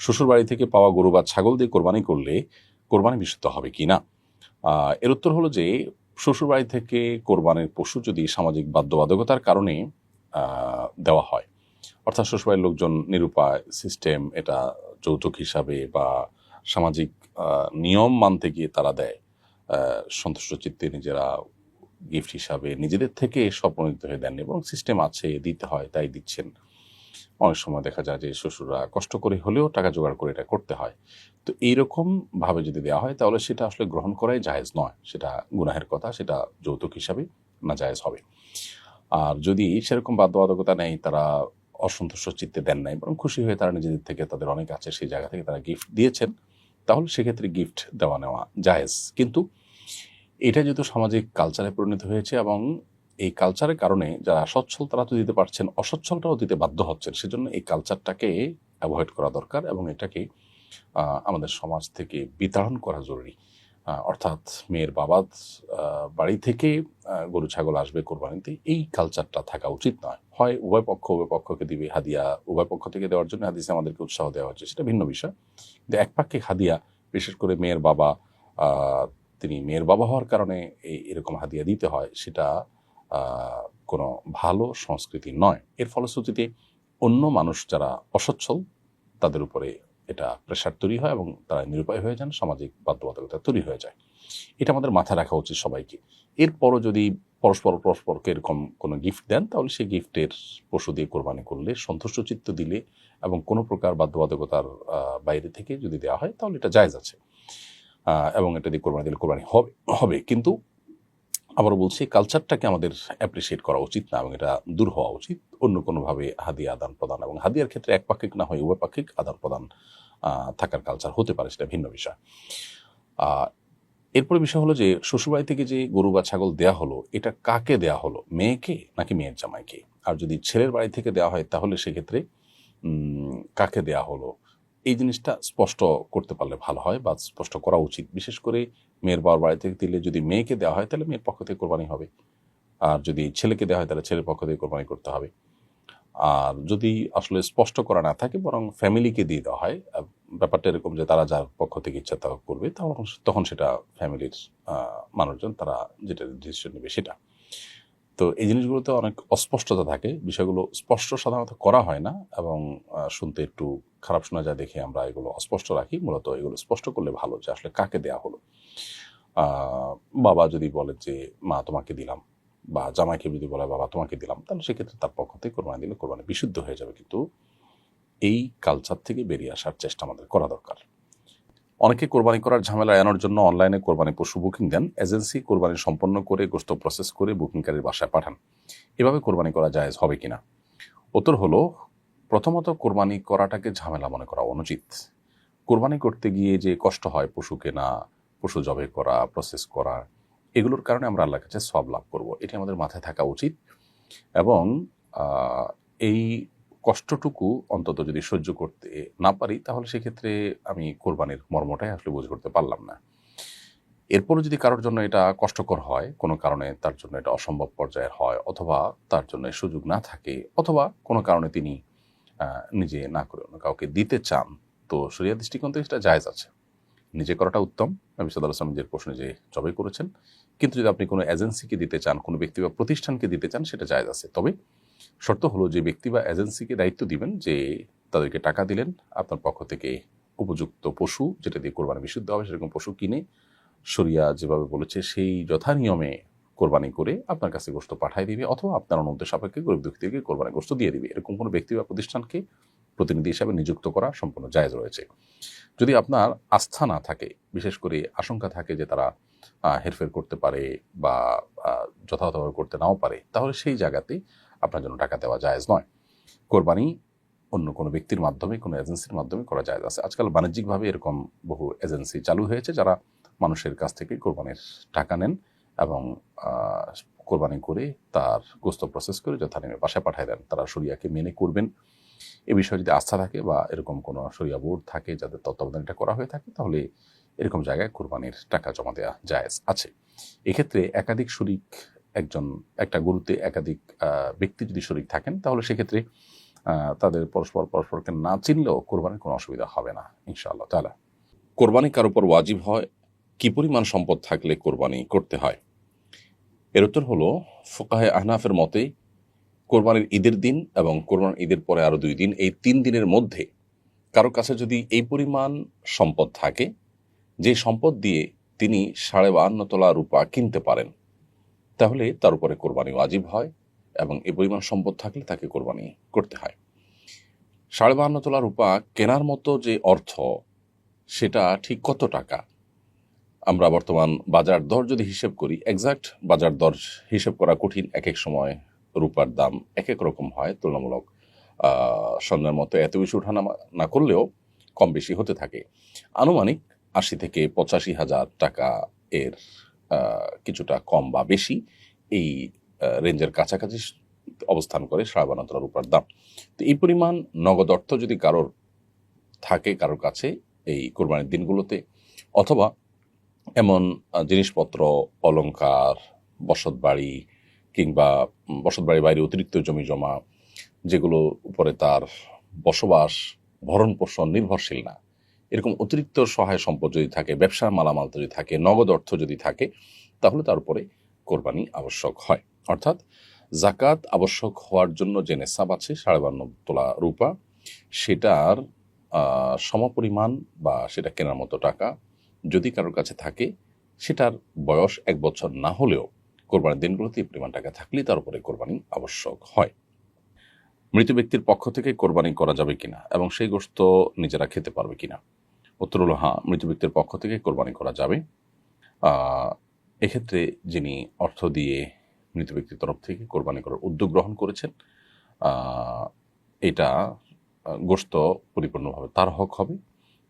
শ্বশুরবাড়ি থেকে পাওয়া গরু বা ছাগল দিয়ে কোরবানি করলে কোরবানি বিশুদ্ধ হবে কি না? এর উত্তর হলো যে শ্বশুরবাড়ি থেকে কোরবানির পশু যদি সামাজিক বাধ্যবাধকতার কারণে দেওয়া হয়, অর্থাৎ শ্বশুরবাড়ির লোকজন নিরুপায়, সিস্টেম এটা যৌতুক হিসাবে বা সামাজিক নিয়ম মানতে গিয়ে তারা দেয়, সন্তুষ্ট চিত্তে নিজেরা গিফট হিসাবে নিজেদের থেকে স্বপ্রণোদিত হয়ে দেননি, এবং সিস্টেম আছে দিতে হয় তাই দিচ্ছেন। অনেক সময় দেখা যায় যে শ্বশুররা কষ্ট করে হলেও টাকা জোগাড় করে এটা করতে হয়। তো এইরকম ভাবে যদি দেওয়া হয় তাহলে সেটা আসলে গ্রহণ করাই জায়েজ নয়, সেটা গুনাহের কথা, সেটা যৌতুক হিসাবে না জায়েজ হবে। আর যদি সেরকম বাধ্যবাধকতা নেই, তারা অসন্তুষ্ট চিত্তে দেন নাই, বরং খুশি হয়ে তারা নিজেদের থেকে, তাদের অনেক আছে সেই জায়গা থেকে তারা গিফট দিয়েছেন, তাহলে সেক্ষেত্রে গিফট দেওয়া নেওয়া জায়েজ। কিন্তু এটা যেহেতু সামাজিক কালচারে পরিণত হয়েছে এবং এই কালচারের কারণে যারা সচ্ছল তারা তো দিতে পারছেন, অসচ্ছলটাও দিতে বাধ্য হচ্ছেন, সেজন্য এই কালচারটাকে অ্যাভয়েড করা দরকার এবং এটাকে আমাদের সমাজ থেকে বিতাড়ন করা জরুরি। অর্থাৎ মেয়ের বাবার বাড়ি থেকে গরু ছাগল আসবে কোরবানিতে, এই কালচারটা থাকা উচিত নয়। হয় উভয় পক্ষকে দিবে হাদিয়া, উভয় পক্ষ থেকে দেওয়ার জন্য হাদিসে আমাদেরকে উৎসাহ দেওয়া হচ্ছে, সেটা ভিন্ন বিষয়। কিন্তু একপাক্ষিক হাদিয়া, বিশেষ করে মেয়ের বাবা, তিনি মেয়ের বাবা হওয়ার কারণে এরকম হাদিয়া দিতে হয়, সেটা কোনো ভালো সংস্কৃতি নয়। এর ফলশ্রুতিতে অন্য মানুষ যারা অসচ্ছল তাদের উপরে এটা প্রেশার তৈরি হয় এবং তারা নিরুপায় হয়ে যান, সামাজিক বাধ্যবাধকতা তৈরি হয়ে যায়। এটা আমাদের মাথায় রাখা উচিত সবাইকে। এরপরও যদি পরস্পরকে এরকম কোনো গিফট দেন, তাহলে সেই গিফটের পশু দিয়ে কোরবানি করলে, সন্তুষ্ট চিত্ত দিলে এবং কোনো প্রকার বাধ্যবাধকতার বাইরে থেকে যদি দেওয়া হয়, তাহলে এটা জায়েজ আছে এবং এটা দিয়ে কোরবানি দিলে কোরবানি হবে। কিন্তু আবারও বলছি, কালচারটাকে আমাদের অ্যাপ্রিসিয়েট করা উচিত না এবং এটা দূর হওয়া উচিত। অন্য কোনোভাবে হাদিয়া আদান প্রদান, এবং হাদিয়ার ক্ষেত্রে একপাক্ষিক না হয় উভয়পাক্ষিক আদান প্রদান থাকার কালচার হতে পারে, সেটা ভিন্ন বিষয়। এরপরে বিষয় হলো যে শ্বশুরবাড়ি থেকে যে গরু বা ছাগল দেয়া হলো, এটা কাকে দেয়া হলো, মেয়েকে নাকি মেয়ের জামাইকে? আর যদি ছেলের বাড়ি থেকে দেওয়া হয় তাহলে সেক্ষেত্রে কাকে দেয়া হলো, এই জিনিসটা স্পষ্ট করতে পারলে ভালো হয় বা স্পষ্ট করা উচিত। বিশেষ করে মেয়ের বাবার বাড়ি থেকে দিলে যদি মেয়েকে দেওয়া হয় তাহলে মেয়ের পক্ষ থেকে কোরবানি হবে, আর যদি ছেলেকে দেওয়া হয় তাহলে ছেলের পক্ষ থেকে কোরবানি করতে হবে। আর যদি আসলে স্পষ্ট করা না থাকে, বরং ফ্যামিলিকে দিয়ে দেওয়া হয়, ব্যাপারটা এরকম যে তারা যার পক্ষ থেকে ইচ্ছা তা করবে, তখন সেটা ফ্যামিলির মানুষজন তারা যেটা ডিসিশন নেবে সেটা। তো এই জিনিসগুলোতে অনেক অস্পষ্টতা থাকে, বিষয়গুলো স্পষ্ট সাধারণত করা হয় না এবং শুনতে একটু খারাপ শোনা যায় দেখে আমরা এগুলো অস্পষ্ট রাখি। মূলত এগুলো স্পষ্ট করলে ভালো যে আসলে কাকে দেয়া হলো। বাবা যদি বলে যে মা তোমাকে দিলাম, বা জামাইকে যদি বলে বাবা তোমাকে দিলাম, তাহলে সেক্ষেত্রে তার পক্ষ থেকে কোরবানি দিলে কোরবানি বিশুদ্ধ হয়ে যাবে। কিন্তু এই কালচার থেকে বেরিয়ে আসার চেষ্টা আমাদের করা দরকার। অনেকে কোরবানি করার ঝামেলা এড়ানোর জন্য অনলাইনে কোরবানি পশু বুকিং দেন, এজেন্সি কোরবানি সম্পন্ন করে গোশত প্রসেস করে বুকিংকারীর বাসায় পাঠান। এভাবে কোরবানি করা জায়েজ হবে কিনা? উত্তর হলো, প্রথমত কোরবানি করাটাকে ঝামেলা মনে করা অনুচিত। কোরবানি করতে গিয়ে যে কষ্ট হয়, পশু কেনা, পশু জবাই করা, প্রসেস করা, এগুলোর কারণে আমরা আল্লাহর কাছে সওয়াব লাভ করব, এটি আমাদের মাথায় থাকা উচিত। এবং এই কষ্টটুকু অন্তত যদি সহ্য করতে না পারি, তাহলে সেক্ষেত্রে আমি কোরবানির মর্মটাই আসলে বুঝে করতে পারলাম না। এরপরও যদি কারোর জন্য এটা কষ্টকর হয়, কোনো কারণে তার জন্য এটা অসম্ভব পর্যায়ের হয়, অথবা তার জন্য সুযোগ না থাকে, অথবা কোনো কারণে তিনি নিজে না করে অন্য কাউকে দিতে চান, তো শরিয়া দৃষ্টিকোণ থেকে সেটা জায়েজ আছে। নিজে করাটা উত্তম। নবী সাল্লাল্লাহু আলাইহি ওয়াসাল্লাম নিজের প্রশ্নে যে জবাই করেছেন। কিন্তু যদি আপনি কোনো এজেন্সিকে দিতে চান, কোনো ব্যক্তি বা প্রতিষ্ঠানকে দিতে চান, সেটা জায়েজ আছে। তবে শর্ত হলো যে ব্যক্তি বা এজেন্সিকে দায়িত্ব দিবেন যে তাদেরকে টাকা দিলেন, আপনার পক্ষ থেকে উপযুক্ত পশু যেটা দিয়ে কোরবানি বিশুদ্ধ হবে সেরকম পশু কিনে শরিয়া যেভাবে বলেছে সেই যথা নিয়মে কোরবানি করে আপনার কাছে গোশত পাঠিয়ে দিবে, অথবা আপনার অনুমতি সাপেক্ষে গরিব দুঃখীদেরকে কোরবানি গোশত দিয়ে দিবে। এরকম কোনো ব্যক্তি বা প্রতিষ্ঠানকে প্রতিনিধি হিসাবে নিযুক্ত করা সম্পূর্ণ জায়েজ রয়েছে। যদি আপনার আস্থা না থাকে, বিশেষ করে আশঙ্কা থাকে যে তারা হেরফের করতে পারে বা যথাযথভাবে করতে নাও পারে, তাহলে সেই জায়গাতে আপনার জন্য টাকা দেওয়া জায়েজ নয়। কোরবানি অন্য কোনো ব্যক্তির মাধ্যমে, কোনো এজেন্সির মাধ্যমে করা জায়েজ আছে। আজকাল বাণিজ্যিকভাবে এরকম বহু এজেন্সি চালু হয়েছে যারা মানুষের কাছ থেকে কোরবানির টাকা নেন এবং কোরবানি করে তার গোশত প্রসেস করে যথানিয়মে বাসায় পাঠিয়ে দেন। তারা শরিয়াকে মেনে করবেন এ বিষয়ে যদি আস্থা থাকে বা এরকম কোনো শরিয়া বোর্ড থাকে যাদের তত্ত্বাবধানে এটা করা হয়ে থাকে, তাহলে এরকম জায়গায় কোরবানির টাকা জমা দেওয়া জায়েজ আছে। এক্ষেত্রে একাধিক শরিক, একটা গরুতে একাধিক ব্যক্তি যদি শরিক থাকেন, তাহলে সেক্ষেত্রে তাদের পরস্পরকে না চিনলেও কোরবানির কোনো অসুবিধা হবে না ইনশাআল্লাহ তাআলা। কোরবানি কার উপর ওয়াজিব হয়, কি পরিমাণ সম্পদ থাকলে কোরবানি করতে হয়? এর উত্তর হলো, ফুকাহে আহনাফের মতে কোরবানির ঈদের দিন এবং কোরবানির ঈদের পরে আরো 2 দিন, এই 3 দিনের মধ্যে কারো কাছে যদি এই পরিমাণ সম্পদ থাকে যে সম্পদ দিয়ে তিনি 52.5 তোলা রূপা কিনতে পারেন, তাহলে তার উপরে কোরবানি ওয়াজিব হয় এবং এই পরিমাণ সম্পদ থাকলে তাকে কোরবানি করতে হয়। 52.5 তোলা রূপা কেনার মতো যে অর্থ, সেটা ঠিক কত টাকা? আমরা বর্তমান বাজার দর যদি হিসেব করি, এক্সাক্ট বাজার দর হিসেব করা কঠিন। এক এক সময় রূপার দাম এক এক রকম হয়, তুলনামূলক স্বর্ণের মতো এত বেশি ওঠানামা না করলেও কম বেশি হতে থাকে। আনুমানিক 80 থেকে 85 হাজার টাকা এর কিছুটা কম বা বেশি এই রেঞ্জের কাছাকাছি অবস্থান করে 52.5 তোলা রূপার দাম। তো এই পরিমাণ নগদ অর্থ যদি কারোর থাকে কারোর কাছে এই কোরবানির দিনগুলোতে, অথবা এমন জিনিসপত্র, অলংকার, বসতবাড়ি কিংবা বসতবাড়ির বাইরে অতিরিক্ত জমি জমা, যেগুলো উপরে তার বসবাস ভরণ পোষণ নির্ভরশীল না, এরকম অতিরিক্ত সহায় সম্পদ যদি থাকে, ব্যবসার মালামাল যদি থাকে, নগদ অর্থ যদি থাকে, তাহলে তার উপরে কোরবানি আবশ্যক হয়। অর্থাৎ জাকাত আবশ্যক হওয়ার জন্য যে নেশাব আছে 52.5 তোলা রূপা, সেটার সমপরিমাণ বা সেটা কেনার মতো টাকা যদি কারোর কাছে থাকে, সেটার বয়স 1 বছর না হলেও কোরবানির দিনগুলোতে এই পরিমাণ টাকা থাকলেই তার উপরে কোরবানি আবশ্যক হয়। মৃত ব্যক্তির পক্ষ থেকে কোরবানি করা যাবে কিনা এবং সেই গোশত নিজেরা খেতে পারবে কিনা? উত্তর হলো হ্যাঁ, মৃত ব্যক্তির পক্ষ থেকে কোরবানি করা যাবে। এক্ষেত্রে যিনি অর্থ দিয়ে মৃত ব্যক্তির তরফ থেকে কোরবানি করার উদ্যোগ গ্রহণ করেছেন, এটা গোশত পরিপূর্ণভাবে তার হক হবে।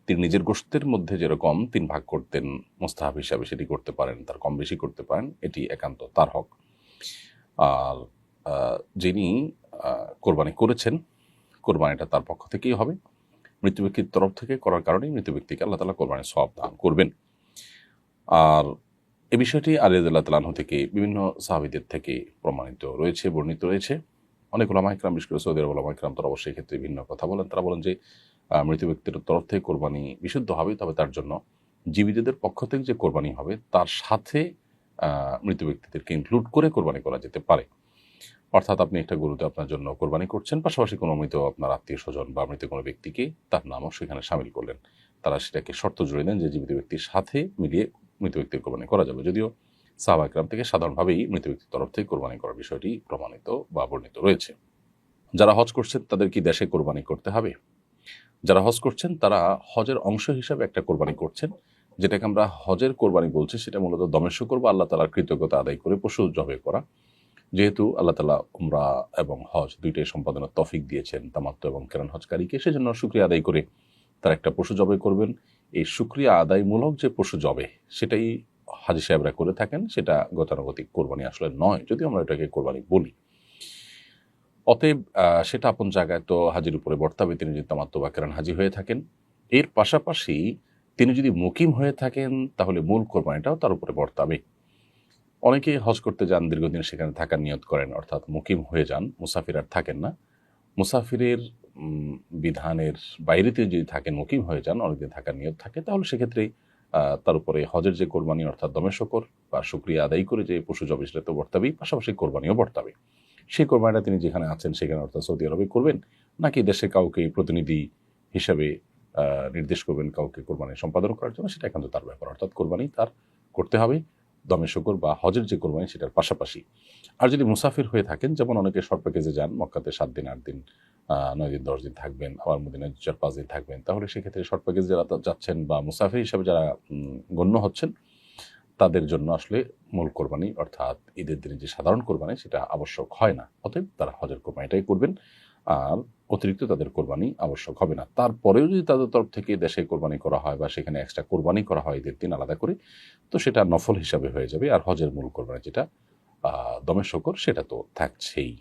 তিনি নিজের গোশতের মধ্যে যেরকম 3 ভাগ করতেন মুস্তাহাব হিসাবে, সেটি করতে পারেন, তার কম বেশি করতে পারেন, এটি একান্ত তার হক। আর যিনি কোরবানি করেছেন, কোরবানিটা তার পক্ষ থেকেই হবে। মৃত ব্যক্তির তরফ থেকে করার কারণেই মৃত ব্যক্তিকে আল্লাহ তাআলা কোরবানির সওয়াব দান করবেন। আর এ বিষয়টি আলী রাদিয়াল্লাহু তাআলা আনহু থেকে বিভিন্ন সাহাবীদের থেকে প্রমাণিত রয়েছে, বর্ণিত রয়েছে। অনেক উলামা ইকরাম, বিশেষ করে সৌদি আরব উলামা ইকরাম, তারা অবশ্যই ক্ষেত্রে ভিন্ন কথা বলেন। তারা বলেন যে মৃত ব্যক্তির তরফ থেকে কোরবানি বিশুদ্ধ হবে, তবে তার জন্য জীবিতদের পক্ষ থেকে যে কোরবানি হবে তার সাথে মৃত ব্যক্তিদেরকে ইনক্লুড করে কোরবানি করা যেতে পারে। অর্থাৎ আপনি একটা গরুতে আপনার জন্য কোরবানি করছেন, পাশাপাশি কোনো মৃত আপনার আত্মীয় স্বজন বা মৃত কোনো ব্যক্তিকে, তার নামও সেখানে সামিল করলেন। তারা সেটাকে শর্ত জুড়ে দেন যে জীবিত ব্যক্তির সাথে মিলিয়ে মৃত ব্যক্তির কোরবানি করা যাবে। যদিও সাহাবা ইকরাম থেকে সাধারণভাবেই মৃত ব্যক্তির তরফ থেকে কোরবানি করার বিষয়টি প্রমাণিত বা বর্ণিত রয়েছে। যারা হজ করছেন তাদের কি দেশে কোরবানি করতে হবে? যারা হজ করছেন তারা হজের অংশ হিসাবে একটা কোরবানি করছেন, যেটাকে আমরা হজের কোরবানি বলছি। সেটা মূলত দমের শুকর বা আল্লাহ তাআলার কৃতজ্ঞতা আদায় করে পশু জবাই করা। যেহেতু আল্লাহ তাআলা উমরা এবং হজ দুইটাই সম্পাদনের তৌফিক দিয়েছেন তামাত্তু এবং কিরান হজকারীকে, সেজন্য শুকরিয়া আদায় করে তারা একটা পশু জবাই করবেন। এই শুকরিয়া আদায়মূলক যে পশু জবাই, সেটাই হাজী সাহেবরা করে থাকেন। সেটা গতানুগতিক কোরবানি আসলে নয়, যদিও আমরা এটাকে কোরবানি বলি। অতএব সেটা আপন জায়গায় তো হাজির উপরে বর্তাবে, তিনি যদি তামাত্তু বা কিরান হাজি হয়ে থাকেন। এর পাশাপাশি তিনি যদি মুকিম হয়ে থাকেন, তাহলে মূল কোরবানিটাও তার উপরে বর্তাবে। অনেকে হজ করতে যান, দীর্ঘদিন সেখানে থাকার নিয়ত করেন, অর্থাৎ মুকিম হয়ে যান, মুসাফির আর থাকেন না। মুসাফিরের বিধানের বাইরেতে যদি থাকেন, মুকিম হয়ে যান, অনেকদিন থাকার নিয়ত থাকে, তাহলে সেক্ষেত্রে তার উপরে হজের যে কোরবানি, অর্থাৎ দমে শকর বা শুকরিয়া আদায় করে যে পশু জবাই, সেটা তো বর্তাবেই, পাশাপাশি কোরবানিও বর্তাবে। সেই কোরবানিটা তিনি যেখানে আছেন সেখানে, অর্থাৎ সৌদি আরবে করবেন, নাকি দেশে কাউকে প্রতিনিধি হিসাবে নির্দেশ করবেন কাউকে কোরবানি সম্পাদন করার জন্য, সেটা একান্ত তার ব্যাপার। অর্থাৎ কোরবানি তার করতে হবে দমে শকর বা হজের যে কোরবানি সেটার পাশাপাশি। আর যদি মুসাফির হয়ে থাকেন, যেমন অনেকে শর্ট প্যাকেজে যান, মক্কাতে 7 দিন 8 দিন 9 দিন 10 দিন থাকবেন, আবার মদিনায় 4-5 দিন থাকবেন, তাহলে সেক্ষেত্রে শর্ট প্যাকেজ যারা যাচ্ছেন বা মুসাফির হিসাবে যারা গণ্য হচ্ছেন, তাদের জন্য আসলে মূল কোরবানি অর্থাৎ ঈদের দিনে যে সাধারণ কোরবানি, সেটা আবশ্যক হয় না। অতএব তারা হজের কোরবানিটাই করবেন, আর অতিরিক্ত তাদের কোরবানি আবশ্যক হবে না। তারপরেও যদি তাদের তরফ থেকে দেশে কোরবানি করা হয় বা সেখানে এক্সট্রা কোরবানি করা হয় ঈদের দিন আলাদা করে, তো সেটা নফল হিসাবে হয়ে যাবে। আর হজের মূল কোরবানি যেটা দমে শকর, সেটা তো থাকছেই।